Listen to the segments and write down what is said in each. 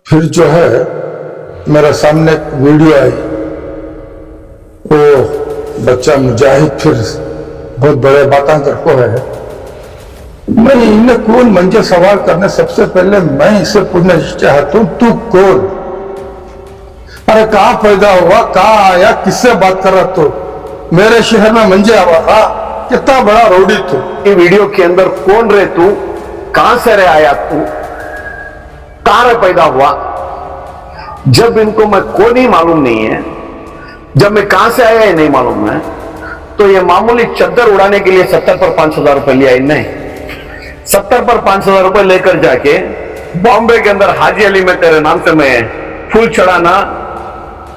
फिर जो है मेरे सामने एक वीडियो आई, वो बच्चा मुजाहिद फिर बहुत बड़े बातें करको है। मैं इन्हें कौन मंजे सवाल करने, सबसे पहले मैं इसे पूछना चाहता हूं, तू कौन? अरे कहाँ पैदा हुआ, कहाँ आया, किससे बात कर रहा तू? मेरे शहर में मंजे आवा था, कितना बड़ा रौडी तू। ये वीडियो के अंदर कौन रहे तू, कहां से रहे आया तू, कहां रहे पैदा हुआ? जब इनको मैं कौन ही मालूम नहीं है, जब मैं कहां से आया ये नहीं मालूम है, तो ये मामूली चद्दर उड़ाने के लिए 70 पर 5,000 रुपए लिया इनने। 70 पर 5,000 रुपए लेकर जाके बॉम्बे के अंदर हाजी अली में तेरे नाम से मैं फूल चढ़ाना,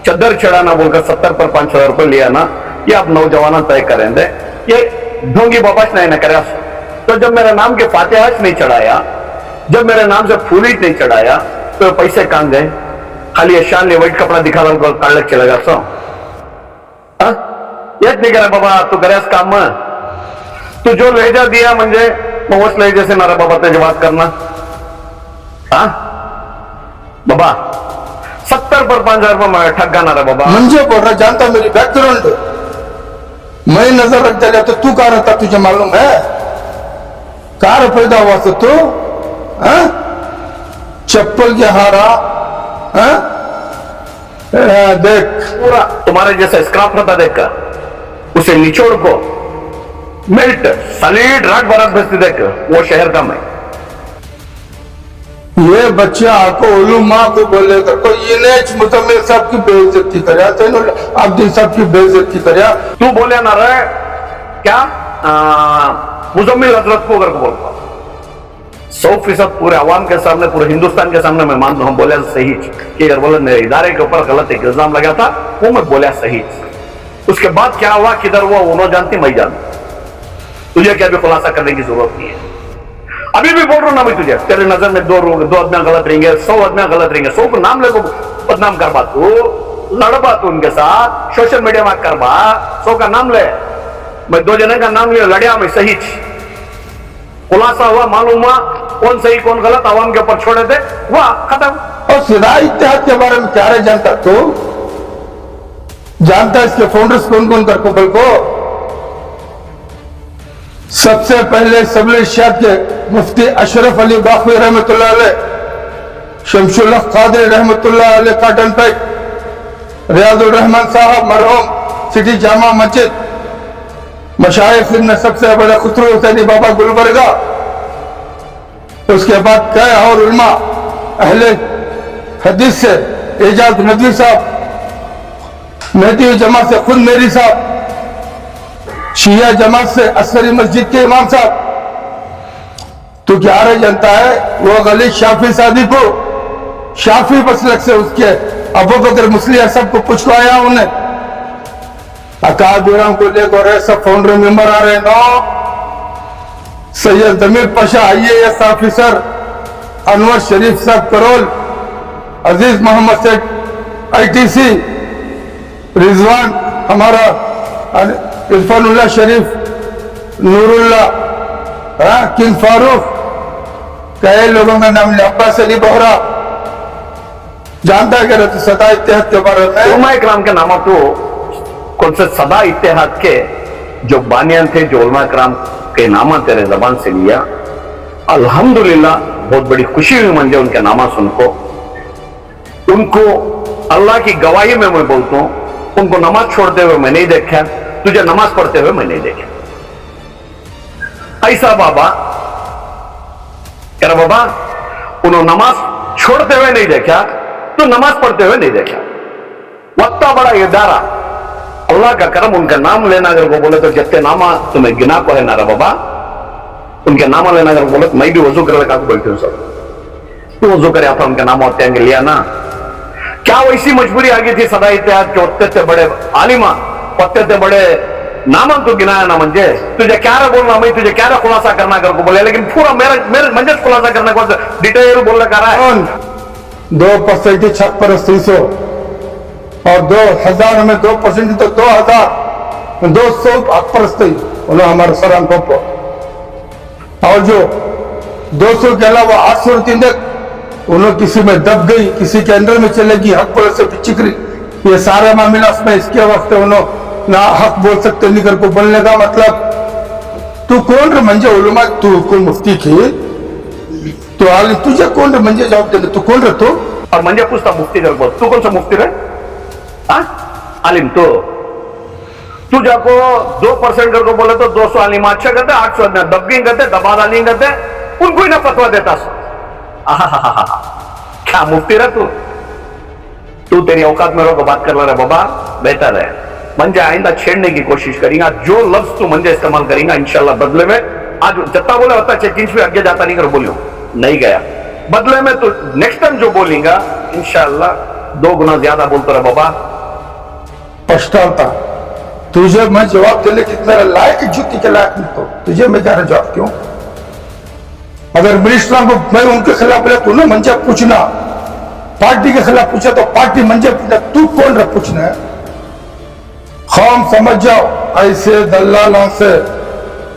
चद्दर चढ़ाना बोलकर 70 पर 5,000 रुपए लिया ना, ये आप नौजवान तय करेंगे। ये ढोंगी बाबाश नहीं ना करे। तो जब मेरे नाम के फातिहाश नहीं चढ़ाया, जब मेरे नाम से फूल नहीं चढ़ाया, तो पैसे कहां गए? खाली ये शान व्हाइट कपड़ा दिखा रहा काढलक चलेगा सो येत नाही करा बाबा, तू करेस काम, तू जो लहजा दिया म्हणजे मग उस लहजे से नारा बाबा तुझे बात करना। हाँ बाबा 70 पर 5,000 रुपये ठग गाना रहा बाबा। मुझे बोल रहा, जानता मेरी बैकग्राउंड, मैं नजर रख दिया, तो तू कहाँ रहता तुझे मालूम है? कहाँ पैदा हुआ तो तू? चप्पल के हारा, देख पूरा तुम्हारे जैसा स्क्रैप रहता देख, उसे निचोड़ को मेल्ट सॉलिड रात बरस भेजती देख, वो शहर का मैं। ये बच्चा आपको उलू माँ को बोलेगा, कोई इनेच मुतमिल साहब की बेइज्जती करे, अब्दुल साहब की बेइज्जती करे। तू बोले ना रहे क्या मुजम्मिल हजरत को अगर बोलता 100% पूरे अवाम के सामने, पूरे हिंदुस्तान के सामने मैं मानता हूं बोला सही कि अगर बोला मेरे इदारे के ऊपर गलत एक इल्जाम लगा था, वो मैं बोला सही। उसके बाद क्या हुआ, किधर हुआ, उन्होंने जानती, मैं जानती। तुझे क्या भी खुलासा करने की जरूरत नहीं है। अभी भी बोल रहा हूं ना मैं तुझे, तेरे नजर में दो आदमी गलत रहेंगे, 100 आदमी गलत रहेंगे, 100 को नाम ले को बदनाम करवा, तू लड़बा, तू उनके साथ सोशल मीडिया में करवा, 100 का नाम ले, मैं 2 जने का नाम लिया, लड़िया मैं सही, खुलासा हुआ, मालूम हुआ कौन सही कौन गलत, आवाम के ऊपर छोड़े थे, वाह खत्म। और सिदा इत्तेहाद के बारे में क्या रहे जानता तू? जानता इसके फाउंडर्स कौन कौन कर बल को? सबसे पहले सबले शाह के मुफ्ती अशरफ अली बाखवी रहमतुल्लाह अलैह, शमशुल्लाह कादरी रहमतुल्लाह अलैह काटन पैक, रियाजुर रहमान साहब मरहूम सिटी जामा मस्जिद, मशाइख में सबसे बड़ा खुसरो हुसैनी बाबा गुलबर्गा, उसके बाद कई और उलमा अहले हदीस से एजाज नदवी साहब, मेहदी जमात से खुद मेरी साहब, शिया जमात से असरी मस्जिद के इमाम साहब। तो क्या रहे जनता है, वो गली शाफी सादी को, शाफी मसलक से उसके अबू बकर मुस्लिया सबको पुछवाया उन्हें, अकाबिरों को लेकर सब फाउंडर मेंबर आ रहे नो, सैयद जमीर पाशा IAS ऑफिसर, अनवर शरीफ साहब करोल, अजीज मोहम्मद सेठ ITC, रिजवान हमारा इरफानुल्लाह शरीफ, नूरुल्लाह, किंग फारूक, कई लोगों का नाम अब्बास अली बोहरा। जानता क्या रहता सदा इत्तेहाद के बारे में? उलमा इकराम के नाम तो कौन से सदा इत्तेहाद के जो बानियान थे, जो उलमा इकराम के नामा तेरे जबान से लिया, अल्हम्दुलिल्लाह बहुत बड़ी खुशी हुई मुझे उनके नामा सुनको। उनको अल्लाह की गवाही में मैं बोलता हूं, उनको नमाज छोड़ते हुए मैं नहीं देखा, तुझे नमाज पढ़ते हुए मैं नहीं देखा। ऐसा बाबा कह रहा, बाबा उन्होंने नमाज छोड़ते हुए नहीं देखा, तो नमाज पढ़ते हुए नहीं देखा। वत्ता बड़ा इदारा, अल्लाह का करम, उनका नाम लेना अगर वो बोले तो जत्ते नामा तुम्हें गिना को है ना बाबा, उनके नामा लेना अगर बोले तो मैं भी वजू कर बैठे हूं सब, तो वजू करे आप उनका नाम होते हैं लिया ना। क्या वैसी मजबूरी आ गई थी सदा इत्तेहाद के उत्ते बड़े आलिमा, उत्ते बड़े नामन तो गिनाया ना मंजे, तुझे क्या रहा बोलना, मैं तुझे क्या रहा खुलासा करना कर को बोले, लेकिन पूरा मेरे मंजे खुलासा करने को डिटेल बोलने का रहा है। 2% छत पर 300 और 2000 में 2% तो 2000 200 परस्ती उन्होंने हमारे सरान को, और जो 200 के अलावा 800 तीन उन्होंने किसी में दब गई, किसी के अंदर में चलेगी, हक बोल से चिकरी, ये सारा मामला उसमें इसके वक्त उन्होंने ना हक बोल सकते निकर को बोलने का मतलब तू कौन रे म्हणजे उलमा, तू कोण मुफ्ती की तू आली, तुझे कौन रे म्हणजे जवाब देने, तू कौन रे तू? और म्हणजे पूछता मुफ्ती कर बोल, तू कौन सा मुफ्ती रे? हाँ आलिम तू जाको 2% करके बोले तो 200 आलिम अच्छा करते, 800 दबगिंग करते, दबा डालिंग करते, उनको ही ना फतवा देता क्या मुफ्ती रहा तू तेरी औकात में रहो बात कर रहा है बाबा, बेहतर है। मंजे आइंदा छेड़ने की कोशिश करेगा, जो लफ्ज तू मंजे इस्तेमाल करेगा इंशाल्लाह बदले में, आज जत्ता बोले होता चेक इंच पे आगे जाता नहीं कर बोलियो, नहीं गया बदले में तो नेक्स्ट टाइम जो बोलेगा इंशाल्लाह 2 गुना ज्यादा बोलता रहा बाबा। पछताता तुझे मैं जवाब देने कितना लायक, जुती के लायक नहीं, तो तुझे मैं कह रहा जवाब क्यों? अगर मिनिस्टर को मैं उनके खिलाफ बोला तू ना मंजे पूछना, पार्टी के खिलाफ पूछा तो पार्टी मंजे पूछना, तू कौन रहा पूछना है? खाम समझ जाओ, ऐसे दल्लालों से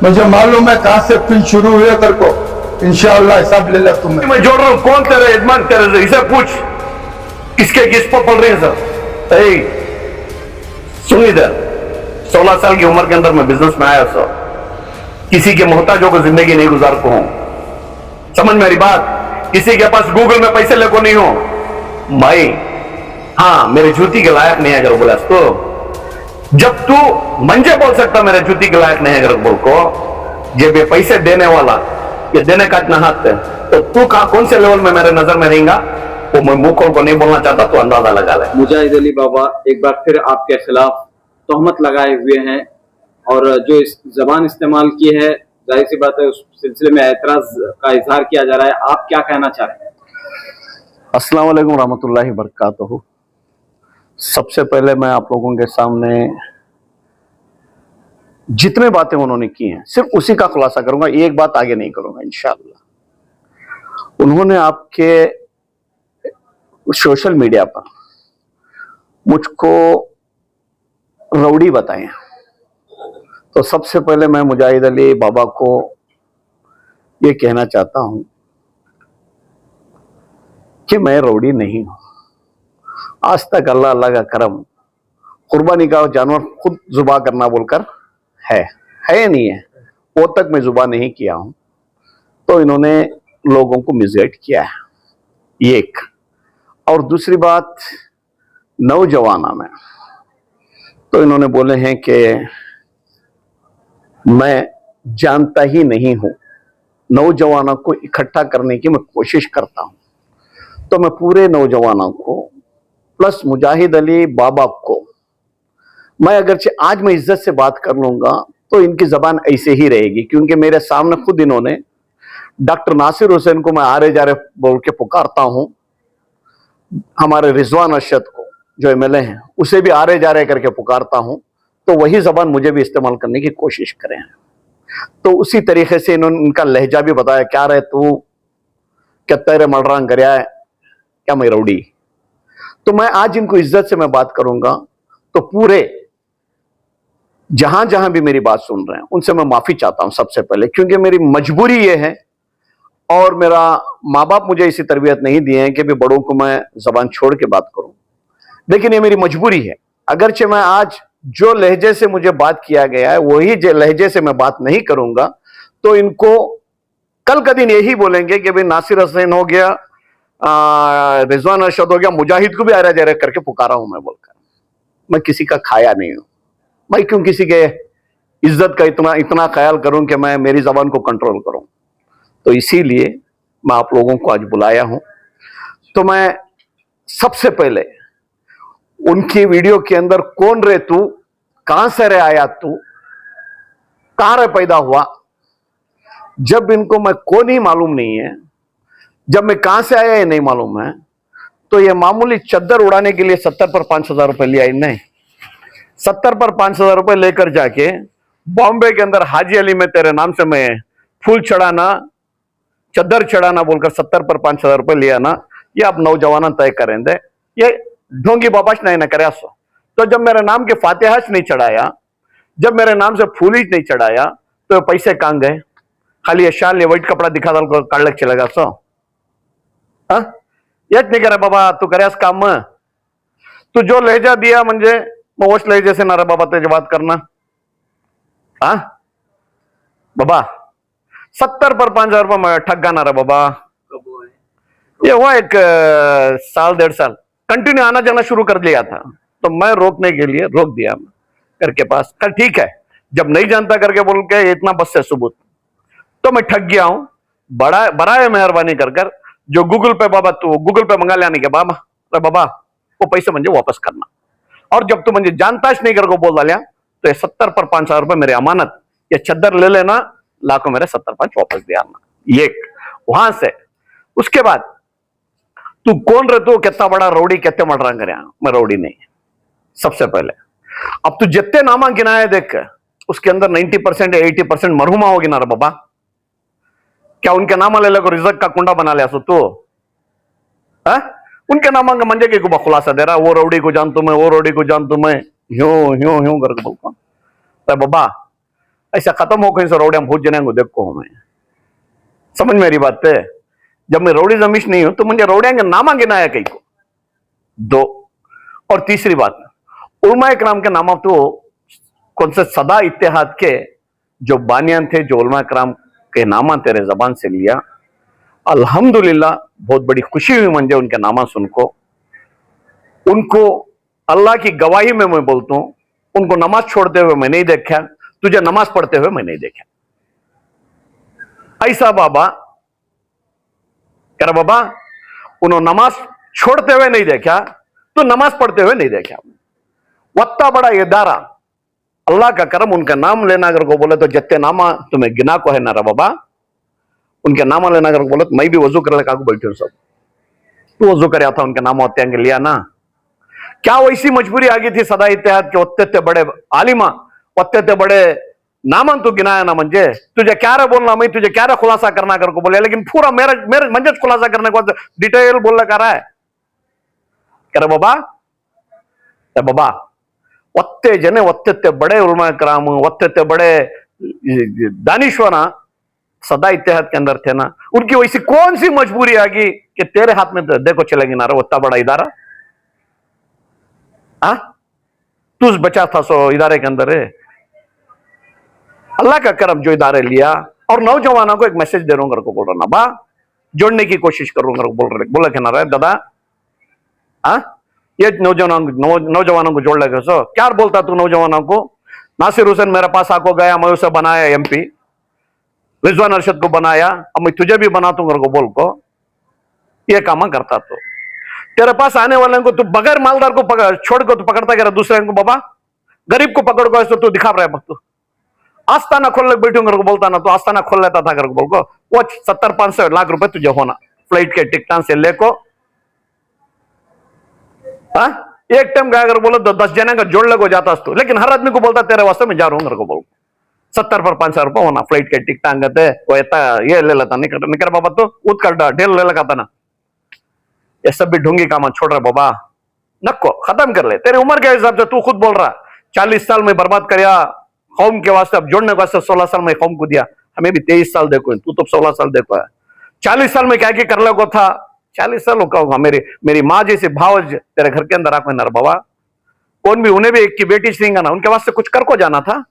मुझे मालूम है कहां से पिन शुरू हुए तेरे को, इंशाअल्लाह हिसाब ले ले तुम्हें। मैं जोड़ रहा हूं, कौन तेरे यजमान तेरे से, इसे पूछ किसके किस पर पढ़ रहे हैं सर? सुन इधर, 16 साल की उम्र के अंदर मैं बिजनेस में आया सर, किसी के मोहताजों को जिंदगी नहीं गुजार को हूं, समझ मेरी बात, किसी के पास गूगल में पैसे ले को नहीं हो भाई। हाँ मेरे जूती के लायक नहीं है अगर बोला तो, जब तू मंजे बोल सकता मेरे जूती के लायक नहीं है अगर बोल को, जब ये पैसे देने वाला ये देने का इतना हाथ है, तो तू कौन से लेवल में मेरे नजर में रहेगा वो मैं मुंह खोल को नहीं बोलना चाहता, तो अंदाजा लगा ले। मुजाहिद अली बाबा एक बार फिर आपके खिलाफ तोहमत लगाए हुए हैं और जो इस जबान इस्तेमाल की है, जाहिर सी बात है उस सिलसिले में एतराज का इजहार किया जा रहा है, आप क्या कहना चाह रहे हैं? अस्सलाम वालेकुम रहमतुल्लाहि बरकातहू। सबसे पहले मैं आप लोगों के सामने जितने बातें उन्होंने की हैं सिर्फ उसी का खुलासा करूंगा, एक बात आगे नहीं करूंगा इंशाअल्लाह। उन्होंने आपके सोशल मीडिया पर मुझको रौडी बताए, तो सबसे पहले मैं मुजाहिद अली बाबा को ये कहना चाहता हूं कि मैं रौडी नहीं हूं। आज तक अल्लाह अल्लाह का करम, कुर्बानी का जानवर खुद जुबा करना बोलकर है या नहीं है, वो तक मैं जुबा नहीं किया हूं, तो इन्होंने लोगों को मिसगाइड किया है एक। और दूसरी बात, नौजवाना में तो इन्होंने बोले हैं कि मैं जानता ही नहीं हूं, नौजवानों को इकट्ठा करने की मैं कोशिश करता हूं, तो मैं पूरे नौजवानों को प्लस मुजाहिद अली बाबा को मैं अगरचे आज मैं इज्जत से बात कर लूंगा तो इनकी जबान ऐसे ही रहेगी, क्योंकि मेरे सामने खुद इन्होंने डॉक्टर नासिर हुसैन को मैं आरे जारे बोल के पुकारता हूं, हमारे रिजवान अरशद को जो एमएलए हैं उसे भी आरे जारे करके पुकारता हूं, तो वही जबान मुझे भी इस्तेमाल करने की कोशिश करें। तो उसी तरीके से इन्होंने इनका लहजा भी बताया, क्या रहे तू क्या तेरे मलरांग गरिया है क्या मैं रौडी। तो मैं आज इनको इज्जत से मैं बात करूंगा, तो पूरे जहां जहां भी मेरी बात सुन रहे हैं उनसे मैं माफी चाहता हूं सबसे पहले, क्योंकि मेरी मजबूरी ये है और मेरा माँ बाप मुझे इसी तरबियत नहीं दिए हैं कि भी बड़ों को मैं जबान छोड़ के बात करूं, लेकिन ये मेरी मजबूरी है। अगरचे मैं आज जो लहजे से मुझे बात किया गया है वही लहजे से मैं बात नहीं करूंगा, तो इनको कल का दिन यही बोलेंगे कि भाई नासिर हुसैन हो गया, रिजवान अरशद हो गया, मुजाहिद को भी आरा जारा करके पुकारा हूं मैं बोलकर। मैं किसी का खाया नहीं हूं, मैं क्यों किसी के इज्जत का इतना ख्याल करूं कि मैं मेरी जबान को कंट्रोल करूं। तो इसीलिए मैं आप लोगों को आज बुलाया हूं। तो मैं सबसे पहले उनकी वीडियो के अंदर कौन रे तू, कहां से रे आया तू, कहां रे पैदा हुआ, जब इनको मैं कौन ही मालूम नहीं है, जब मैं कहां से आया ये नहीं मालूम है, तो ये मामूली चद्दर उड़ाने के लिए 70 पर 5,000 रुपए लिया इन्हें। 70 पर 5,000 रुपए लेकर जाके बॉम्बे के अंदर हाजी अली में तेरे नाम से मैं फूल चढ़ाना, चद्दर चढ़ाना बोलकर 70 पर 5,000 रुपए लिया ना, ये आप नौजवान तय करेंगे, ये ढोंगी बाबाश नहीं ना करे। तो जब मेरे नाम के फातिहाश नहीं चढ़ाया, जब मेरे नाम से फूलीज नहीं चढ़ाया, तो ये पैसे कहां गए? खाली ये शाल ये व्हाइट कपड़ा दिखा दल काट लग चलेगा सो। येत नाही का रे बाबा तू कर्यास काम तू जो लहजा दिया म्हणजे मग वोच लहजे से ना रे बाबा तुझे बात करना हाँ बाबा 70 पर 5,000 रुपये में ठग गाना रे बाबा ये हुआ एक साल 1.5 साल कंटिन्यू आना जाना शुरू कर लिया था तो मैं रोकने के लिए रोक दिया करके पास कल ठीक है जब नहीं जानता करके बोल के इतना बस से सबूत तो मैं ठग गया हूं बड़ा बड़ा मेहरबानी कर कर जो गूगल पे बाबा तू गूगल पे मंगा लेने के बाबा अरे बाबा वो पैसे मुझे वापस करना और जब तू मुझे जानताच नहीं करके बोल डालिया तो ये 70 पर 5,000 रुपये मेरी अमानत ये चद्दर ले लेना लाखों मेरे 70-5 वापस दे आना ये वहां से उसके बाद तू कौन रहे तू कितना बड़ा रौड़ी कितने मर रहा करे मैं रौड़ी नहीं सबसे पहले अब तू जितने नामा गिनाए देख उसके अंदर 90% या 80% मरहुमा होगी ना रे बाबा क्या उनके नामा ले को रिजक का कुंडा बना लिया सो तू उनके नामा का मंजे के को खुलासा दे रहा वो रौड़ी को जान तू मैं वो रौड़ी को जान तू मैं यूं यूं यूं करके बोलता अरे बाबा ऐसा खत्म हो कहीं से रौड़ी हम भूत जने को देखो मैं समझ मेरी बात पे जब मैं रौड़ी जमीश नहीं हूं तो मुझे रौड़िया के नामा गिनाया कहीं को 2 और तीसरी बात उलमा कराम के नामा तो कौन से सदा इत्तेहाद के जो बानियान थे जो उलमा कराम के नामा तेरे जबान से लिया अल्हम्दुलिल्लाह बहुत बड़ी खुशी हुई मुझे उनके नामा सुन को उनको अल्लाह की गवाही में मैं बोलता हूं उनको नमाज छोड़ते हुए मैं नहीं देखा तुझे नमाज पढ़ते हुए मैं नहीं देखा ऐसा बाबा कह रहा बाबा उन्होंने नमाज छोड़ते हुए नहीं देखा तो नमाज पढ़ते हुए नहीं देखा वत्ता बड़ा इदारा अल्लाह का करम उनका नाम लेना अगर को बोले तो जत्ते नामा तुम्हें गिना को है ना रा बाबा उनके नाम लेना अगर बोले तो मैं भी वजू कर लेकर बैठी हूं सब तू वजू कर था उनके नाम होते लिया ना क्या वैसी मजबूरी आ गई थी सदा इत्तेहाद के ओत्ते बड़े आलिमा ओत्ते बड़े नामन तू गिनाया ना मंजे तुझे क्या रे बोलना मैं तुझे क्या रे खुलासा करना कर को बोले लेकिन पूरा मेरे मेरे मंजे खुलासा करने को डिटेल बोलने का रहा है कह रहे बाबा ಒತ್ತೆ ಜನ ಒತ್ತೆ बड़े उलमा कराम ಒತ್ತೆ बड़े दानिश्वरा सदा इत्तेहाद के अंदर थे ना उनकी वैसी कौन सी मजबूरी आ गई कि तेरे हाथ में देखो चलेगी ना उतना बड़ा इदारा तू बचा था सो इदारे के अंदर है अल्लाह का करम जो इदारे लिया और नौजवानों को एक मैसेज दे रहा हूं को बोल रहा ना बा जोड़ने की कोशिश करूंगा बोल रहे ना रहे दादा ये नौजवानों को जोड़ लेगा सो क्या बोलता तू नौजवानों को नासिर हुसैन मेरे पास आको गया मैं उसे बनाया एमपी रिजवान अरशद को बनाया अब मैं तुझे भी बनाता हूं बोल को ये काम करता तो तेरे पास आने वाले को तू बगैर मालदार को छोड़ को तू पकड़ता कह रहा दूसरे को बाबा गरीब को पकड़ को तू दिखा रहा है तू आस्ताना खोलने बैठूंगा बोलता ना तो आस्ताना खोल लेता था बोल को वो 70-500 लाख रुपए तुझे होना फ्लाइट के टिकटां से लेको एक टाइम का अगर बोलो तो 10 जने का जोड़ ले को जाता तू लेकिन हर आदमी को बोलता तेरे वास्ते मैं जा रहा हूं को बोल 70 पर 500 रुपये होना फ्लाइट के टिकट अंगते वो ये ले लेता निकर बाबा तो उत कर ढेल ले लगाता ना ये सब भी ढूंगी काम छोड़ रहा बाबा नको खत्म कर ले तेरी उम्र के हिसाब से तू खुद बोल रहा 40 साल में बर्बाद करया कौम के वास्ते अब जोड़ने के वास्ते 16 साल में कौम को दिया हमें भी 23 साल देखो तू तो 16 साल देखो है 40 साल में क्या क्या कर को था 40 साल का मेरी माँ जैसे भावज तेरे घर के अंदर आको नर बाबा कौन भी उन्हें भी एक की बेटी सिंगा ना उनके वास्ते कुछ कर को जाना था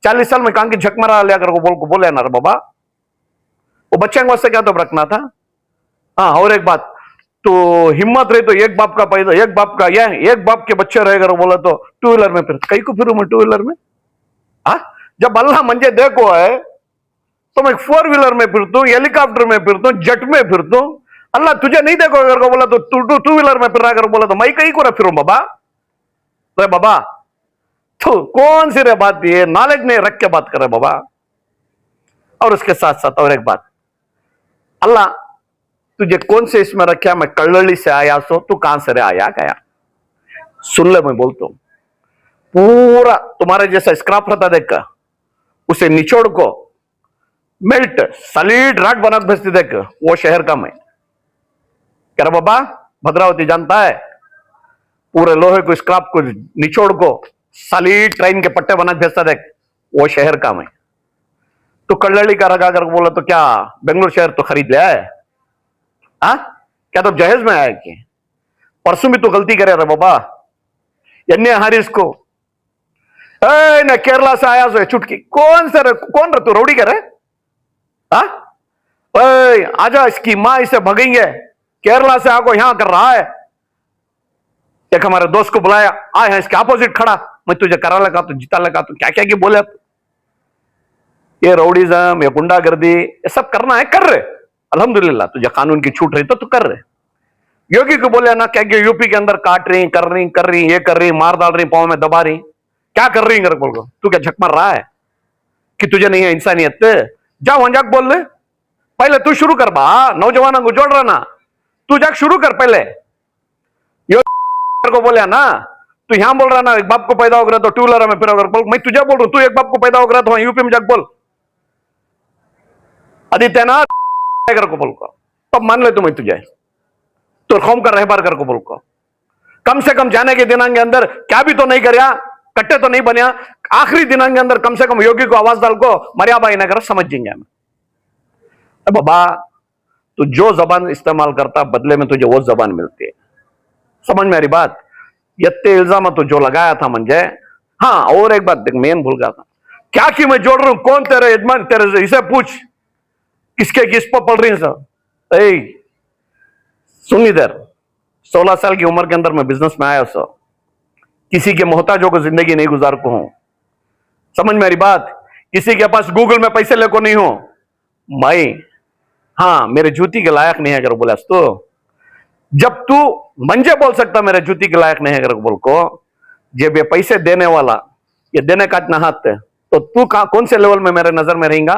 40 साल में कहां की झकमरा लिया कर को बोले ना बाबा वो बच्चे के वास्ते क्या तो रखना था हाँ और एक बात तो हिम्मत रही तो एक बाप का पैदा एक बाप का यह एक बाप के बच्चे रहेगा बोला तो 2 व्हीलर में फिर कहीं को फिर मैं 2 व्हीलर में जब अल्लाह मंजे देखो है तो मैं 4 व्हीलर में फिरता हूं हेलीकॉप्टर में फिरता हूं जेट में फिरता हूं अल्लाह तुझे नहीं देखो अगर को बोला तो 2 व्हीलर में फिर अगर बोला तो मैं कहीं को फिरूं बाबा रे बाबा तो कौन सी रे बात ये नॉलेज नहीं रख के बात करे बाबा और उसके साथ साथ और एक बात अल्लाह तुझे कौन से इसमें रखा मैं कल्लड़ी से आया सो तू कहां से रे आया गया सुन ले मैं बोलता हूं पूरा तुम्हारे जैसा स्क्रैप रहता देख उसे निचोड़ को मेल्ट सॉलिड राट बना भेजती देख वो शहर का मैं कह रहा बाबा भद्रावती जानता है पूरे लोहे को स्क्रैप को निचोड़ को सॉलिड ट्रेन के पट्टे बना भेजता देख वो शहर का मैं तो कल्लड़ी का रगा कर बोला तो क्या बेंगलोर शहर तो खरीद लिया है क्या तो जहेज में आया कि परसों भी तो गलती करे रे बाबा एन्ने हारिस को न केरला से आया सो चुटकी कौन रे तू रौड़ी करे हाँ आजा इसकी मां इसे भगेंगे केरला से आको यहां कर रहा है। एक हमारे दोस्त को बुलाया आए हैं इसके अपोजिट खड़ा मैं तुझे करा लगा तो जीता लगा तो क्या क्या की बोले ये रौडीजम ये गुंडागर्दी ये सब करना है कर रहे अल्हम्दुलिल्लाह तुझे कानून की छूट रही तो कर रहे। योगी को बोले ना क्या यूपी के अंदर काट रही कर रही ये कर रही मार डाल रही पांव में दबा रही क्या कर रही है बोल तू क्या झक मार रहा है कि तुझे नहीं है इंसानियत जा वहां जाक बोल ले पहले तू शुरू कर बा नौजवानों को जोड़ रहा ना तू जाक शुरू कर पहले को बोले ना तू यहां बोल रहा ना एक बाप को पैदा हो गया तो टू व्हीलर में फिर बोल मैं तुझे बोल रहा हूं तू एक बाप को पैदा हो गया तो यूपी में जाक बोल आदित्यनाथ को बोल को तब मान ले तुम्हें तुझे तो कौम का रहबार कर को बोल को कम से कम जाने के दिनांक के अंदर क्या भी तो नहीं करया कट्टे तो नहीं बनया आखिरी दिनांक के अंदर कम से कम योगी को आवाज डाल को मर्यादा ही ना कर समझ जाएंगे हम बाबा तू जो जबान इस्तेमाल करता बदले में तुझे वो जबान मिलती है समझ मेरी बात यत्ते इल्जाम तो जो लगाया था मंजे हाँ और एक बात देख मेन भूल गया था क्या कि मैं जोड़ रहा हूं कौन तेरे यजमान तेरे इसे पूछ किसके किस पर पढ़ रही सर सुन इधर 16 साल की उम्र के अंदर मैं बिजनेस में आया सो किसी के मोहताजों को जिंदगी नहीं गुजार को हूं समझ मेरी बात किसी के पास गूगल में पैसे लेको नहीं हो मैं हाँ मेरे जूती के लायक नहीं है अगर बोला तो जब तू मंजे बोल सकता मेरे जूती के लायक नहीं है अगर बोल को जब ये पैसे देने वाला ये देने का इतना हाथ है तो तू कौन से लेवल में मेरे नजर में रहेगा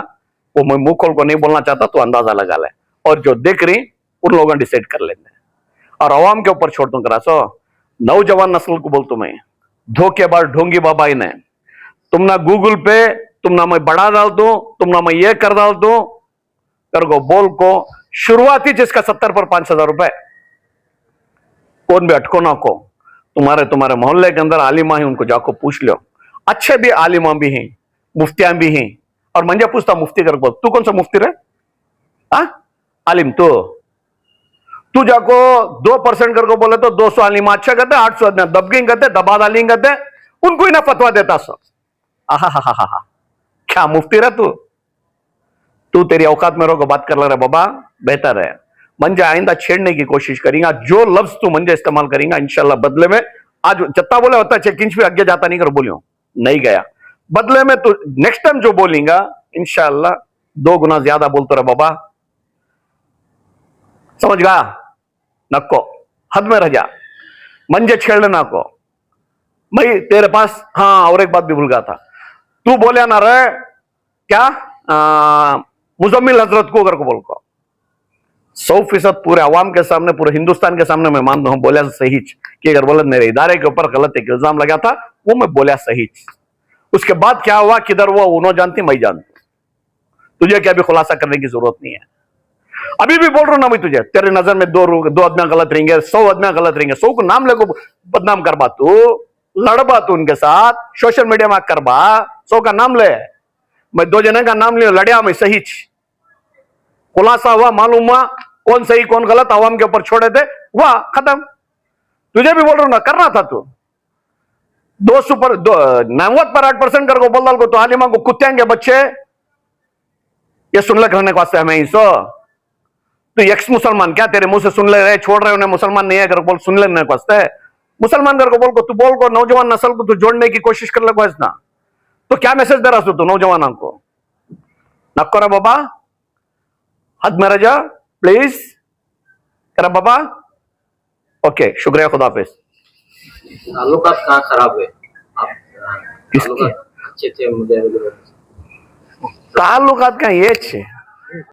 वो मैं मुंह खोल को नहीं बोलना चाहता तो अंदाजा लगा ले और जो देख रही उन लोगों डिसाइड कर लेंगे और अवाम के ऊपर छोड़ दूं करा सो नौजवान नस्ल को बोल तुम्हें धोखेबाज ढोंगी बाबा ने तुम ना गूगल पे तुम ना मैं बढ़ा डाल दू तुम ना मैं ये कर डाल दू कर को बोल को शुरुआती जिसका 70 पर 5,000 रुपए कौन भी अटको ना को तुम्हारे मोहल्ले के अंदर आलिमा ही उनको जाको पूछ लो अच्छे भी आलिमा भी हैं मुफ्तियां भी हैं और मंजा पूछता मुफ्ती कर बोल तू कौन सा मुफ्ती रहे आलिम तू जाको 2% करके बोले तो 200 आलिमा अच्छा कहते 800 दबगिंग कहते दबा दालिंग कहते उनको ही ना फतवा देता सब आहा क्या मुफ्ती रहे तू तेरी औकात में रोको बात कर ले रहा बाबा बेहतर है मंजा आइंदा छेड़ने की कोशिश करेंगे जो लफ्ज तू मंजा इस्तेमाल करेंगे इंशाल्लाह बदले में आज जत्ता बोले होता है 6 इंच भी आगे जाता नहीं कर बोलियो नहीं गया बदले में तू नेक्स्ट टाइम जो बोलेगा इंशाल्लाह 2 गुना ज्यादा बोलते रहे बाबा समझ गा नको हद में रह जा मंजे छेड़ने ना को मैं तेरे पास हाँ और एक बात भी भूल गया था तू बोलिया ना रे क्या मुजम्मिल हजरत को अगर को बोल को 100% पूरे अवाम के सामने पूरे हिंदुस्तान के सामने मैं मान हूं बोलिया सही कि अगर बोले मेरे इदारे के ऊपर गलत एक इल्जाम लगा था वो मैं बोलिया सही उसके बाद क्या हुआ किधर वो उन्होंने जानती मैं जानती तुझे क्या भी खुलासा करने की जरूरत नहीं है अभी भी बोल रहा हूं ना मैं तुझे तेरे नजर में 2 आदमी गलत रहेंगे 100 आदमी गलत रहेंगे 100 को नाम लेको बदनाम करबा तू लड़बा तू उनके साथ सोशल मीडिया में करबा 100 का नाम ले मैं 2 जने का नाम लिया लड़िया मैं सही खुलासा हुआ मालूम हुआ कौन सही कौन गलत आवाम के ऊपर छोड़े थे वाह खत्म तुझे भी बोल रहा हूं ना करना था तू 200 पर 98% कर को बोल डाल को तो आलिमा को कुत्तेंगे बच्चे ये सुन ले करने के वास्ते हमें इसो तो एक्स मुसलमान क्या तेरे मुंह से सुन ले रहे छोड़ रहे उन्हें मुसलमान नहीं है कर बोल सुन लेने के वास्ते मुसलमान कर को बोल को तू बोल को नौजवान नस्ल को तू जोड़ने की कोशिश कर ले ना तो क्या मैसेज दे रहा तू नौजवानों को नक्को रे बाबा हद में रजा प्लीज करा बाबा ओके शुक्रिया खुदा हाफिज ताल्लुकात कहाँ खराब है आप किसके अच्छे थे मुझे ताल्लुकात का ये